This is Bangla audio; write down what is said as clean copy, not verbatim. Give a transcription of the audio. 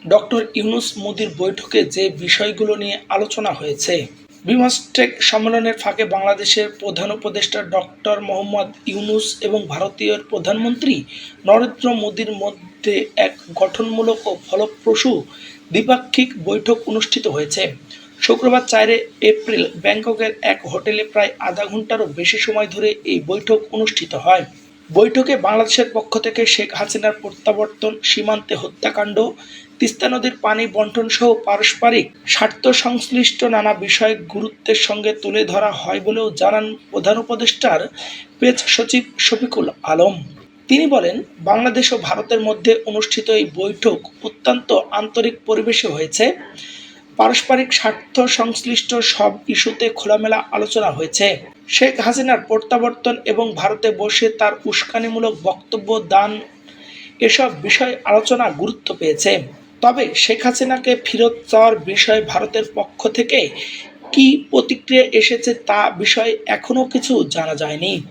ডক্টর ইউনূস মোদির বৈঠকে যে বিষয়গুলো নিয়ে আলোচনা হয়েছে। বিমস্টেক সম্মেলনের ফাঁকে বাংলাদেশের প্রধান উপদেষ্টা ডক্টর মোহাম্মদ ইউনূস এবং ভারতীয় প্রধানমন্ত্রী নরেন্দ্র মোদির মধ্যে এক গঠনমূলক ও ফলপ্রসূ দ্বিপাক্ষিক বৈঠক অনুষ্ঠিত হয়েছে। শুক্রবার ৪ এপ্রিল ব্যাংককের এক হোটেলে প্রায় আধা ঘন্টারও বেশি সময় ধরে এই বৈঠক অনুষ্ঠিত হয়। বৈঠকে বাংলাদেশের পক্ষ থেকে শেখ হাসিনার প্রত্যাবর্তন, সীমান্তে হত্যাকাণ্ড, তিস্তা নদীর পানি বণ্টন সহ পারস্পরিক স্বার্থ সংশ্লিষ্ট নানা বিষয় গুরুত্বের সঙ্গে তুলে ধরা হয় বলেও জানান প্রধান উপদেষ্টার পেজ সচিব শফিকুল আলম। তিনি বলেন, বাংলাদেশ ও ভারতের মধ্যে অনুষ্ঠিত এই বৈঠক অত্যন্ত আন্তরিক পরিবেশে হয়েছে। পারস্পরিক স্বার্থ সংশ্লিষ্ট সব ইস্যুতে খোলামেলা আলোচনা হয়েছে। শেখ হাসিনার প্রত্যাবর্তন এবং ভারতে বসে তার উস্কানিমূলক বক্তব্য দান এসব বিষয় আলোচনা গুরুত্ব পেয়েছে। তবে শেখ হাসিনাকে ফেরত চাওয়ার বিষয়ে ভারতের পক্ষ থেকে কী প্রতিক্রিয়া এসেছে তা বিষয়ে এখনও কিছু জানা যায়নি।